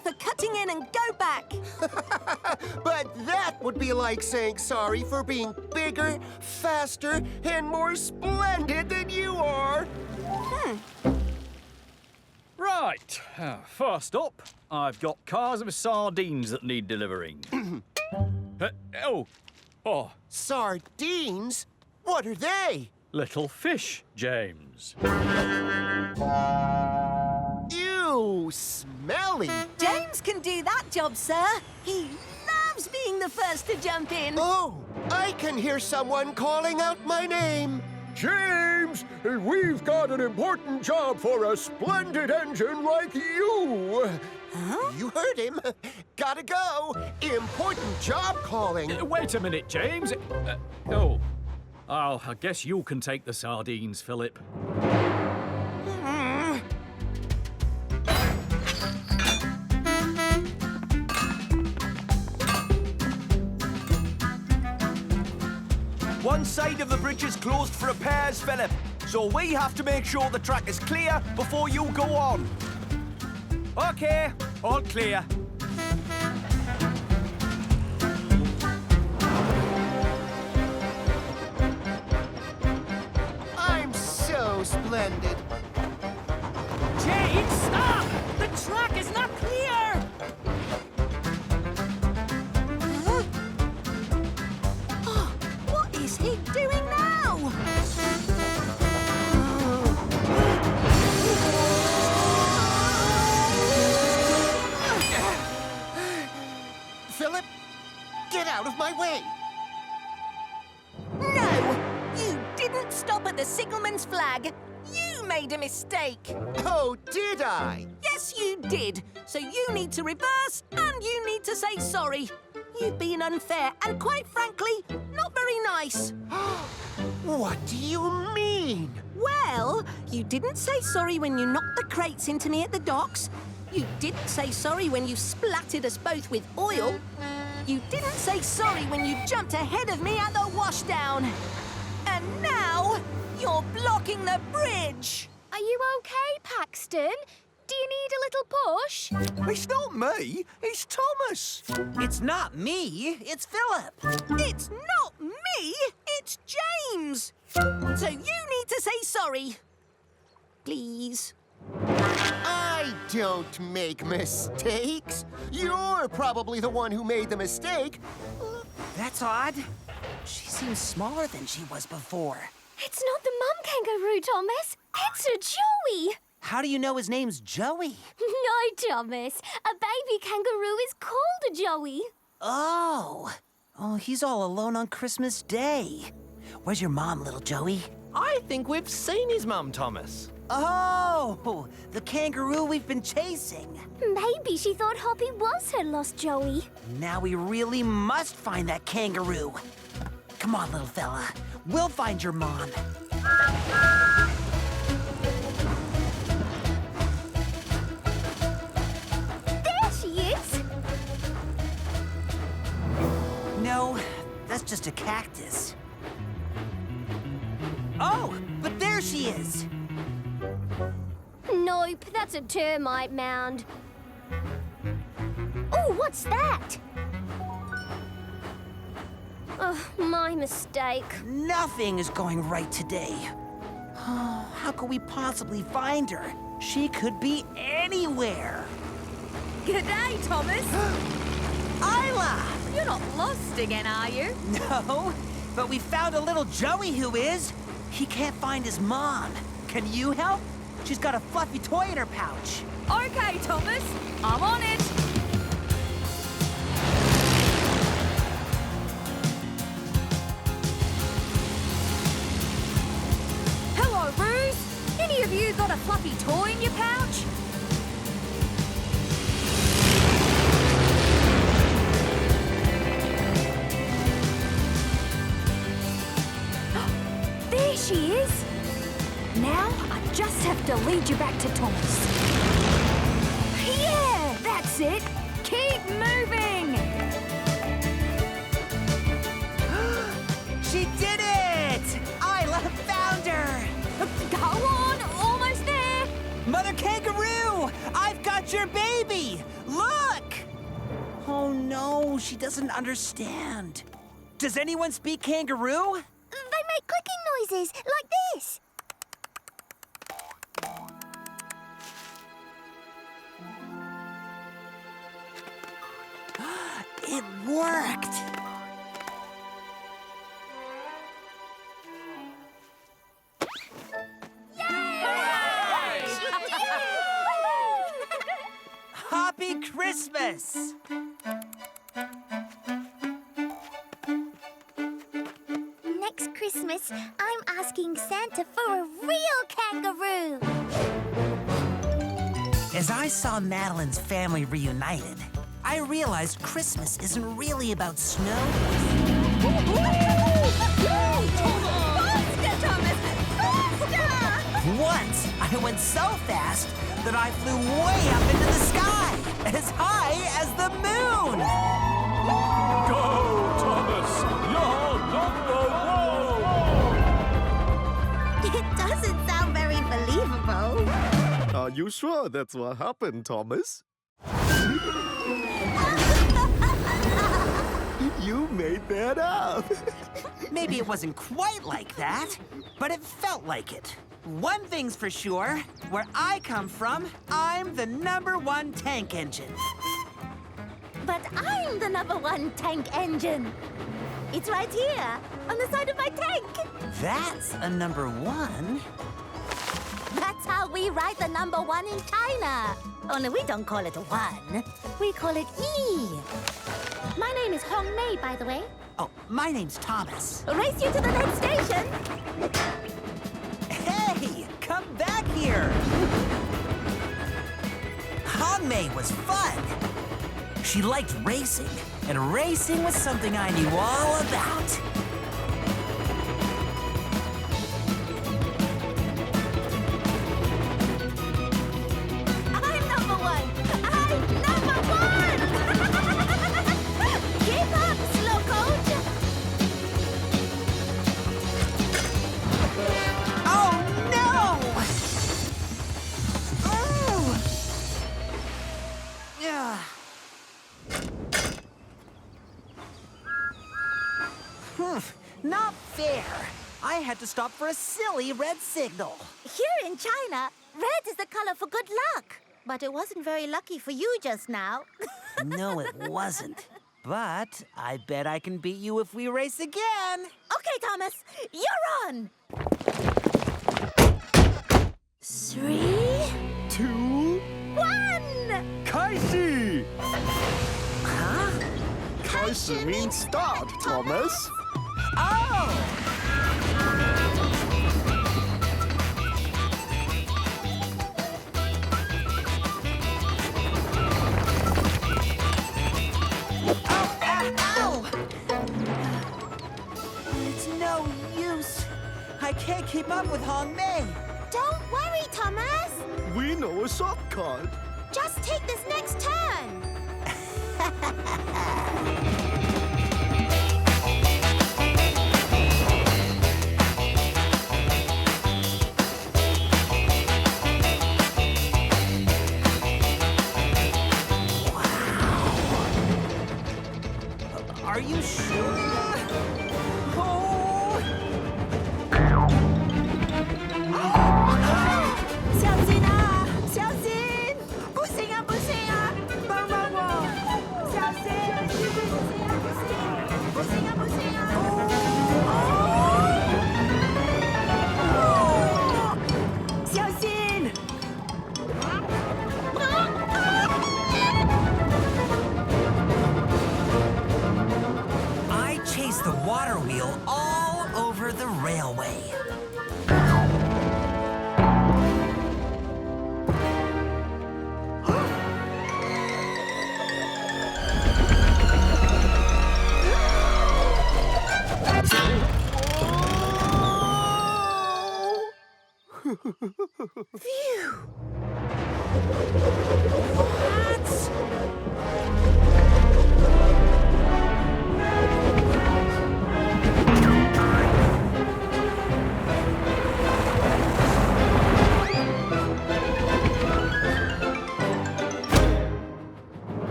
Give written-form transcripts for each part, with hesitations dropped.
for cutting in and go back. But that would be like saying sorry for being bigger, faster, and more splendid than you are. Right, first up, I've got cars of sardines that need delivering. Oh, Sardines? What are they? little fish, James. Ew, smelly. James can do that job, sir. He loves being the first to jump in. Oh, I can hear someone calling out my name. James, we've got an important job for a splendid engine like you. Huh? You heard him. Gotta go. Important job calling. Wait a minute, James. I guess you can take the sardines, Philip. One side of the bridge is closed for repairs, Philip. So we have to make sure the track is clear before you go on. OK, all clear. I'm so splendid. James, stop! The track is not clear! What is he doing now? Philip, get out of my way. No! You didn't stop at the signalman's flag. You made a mistake. Oh, did I? Yes, you did. So you need to reverse and you need to say sorry. You've been unfair and, quite frankly, not very nice. What do you mean? Well, you didn't say sorry when you knocked the crates into me at the docks. You didn't say sorry when you splattered us both with oil. You didn't say sorry when you jumped ahead of me at the washdown. And now, you're blocking the bridge. Are you okay, Paxton? Do you need a little push? It's not me, it's Thomas. It's not me, it's Philip. It's not me, it's James. So you need to say sorry. Please. I don't make mistakes. You're probably the one who made the mistake. That's odd. She seems smaller than she was before. It's not the mum kangaroo, Thomas. It's a Joey. How do you know his name's Joey? No, Thomas. A baby kangaroo is called a Joey. Oh, he's all alone on Christmas Day. Where's your mom, little Joey? I think we've seen his mum, Thomas. Oh, the kangaroo we've been chasing. Maybe she thought Hoppy was her lost Joey. Now we really must find that kangaroo. Come on, little fella. We'll find your mom. There she is. No, that's just a cactus. Oh, but there she is. Nope, that's a termite mound. Oh, what's that? Oh, my mistake. Nothing is going right today. Oh, how could we possibly find her? She could be anywhere. G'day, Thomas. Isla! You're not lost again, are you? No, but we found a little Joey who is. He can't find his mom. Can you help? She's got a fluffy toy in her pouch. Okay, Thomas. I'm on it. Hello, Bruce. Any of you got a fluffy toy in your pouch? There she is. Now, I just have to lead you back to Thomas. Yeah, that's it. Keep moving. She did it! Isla found her! Go on, almost there. Mother Kangaroo! I've got your baby! Look! she doesn't understand. Does anyone speak kangaroo? They make clicking noises like this. It worked! Happy Christmas! Next Christmas, I'm asking Santa for a real kangaroo. As I saw Madeline's family reunited, I realized Christmas isn't really about snow. Faster, Thomas! Faster! Once, I went so fast that I flew way up into the sky, as high as the moon! Go, Thomas! You're number one! It doesn't sound very believable. Are you sure that's what happened, Thomas? You made that up. Maybe it wasn't quite like that, but it felt like it. One thing's for sure, where I come from, I'm the #1 tank engine. But I'm the #1 tank engine. It's right here, on the side of my tank. That's a #1? That's how we write the #1 in China. Only we don't call it 1. We call it E. My name is Hong Mei, by the way. Oh, my name's Thomas. Race you to the next station. Hey, come back here! Hongmei was fun. She liked racing, and racing was something I knew all about. I'm #1. I'm #1. Keep up, slow coach. Oh, no! Oh! Yeah. Not fair. I had to stop for a silly red signal. Here in China, red is the color for good luck. But it wasn't very lucky for you just now. No, it wasn't. But I bet I can beat you if we race again. Okay, Thomas, you're on. 3, 2. 1. 开始! Huh? 开始 means start, Thomas. Oh! Ow! It's no use. I can't keep up with Hong Mei. Don't worry, Thomas. We know a shortcut. Just take this next turn. Are you sure? Oh! 小心啊！小心！不行啊，不行啊！帮帮我！小心！不行啊，不行啊！小心！ I chased the water wheel all over the railway.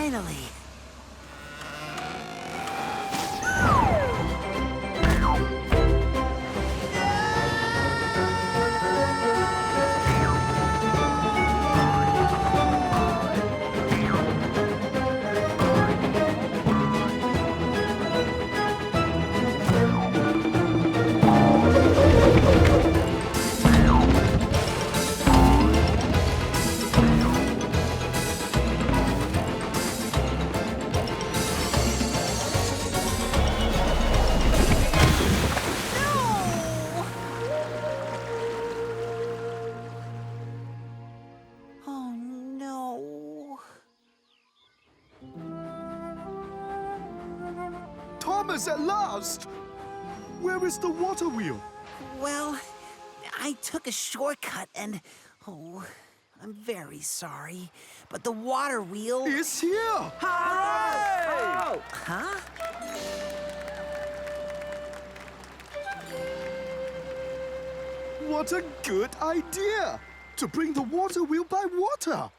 Finally. Thomas, at last! Where is the water wheel? Well, I took a shortcut and... Oh, I'm very sorry. But the water wheel... It's here! Hooray! Huh? What a good idea! To bring the water wheel by water!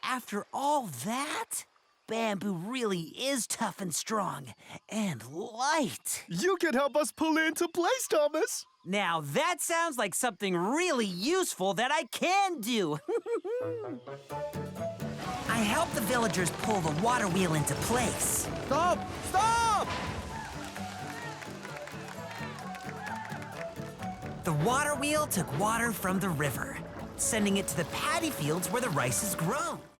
After all that, bamboo really is tough and strong. And light. You can help us pull it into place, Thomas! Now that sounds like something really useful that I can do. I helped the villagers pull the water wheel into place. Stop! Stop! The water wheel took water from the river, sending it to the paddy fields where the rice is grown.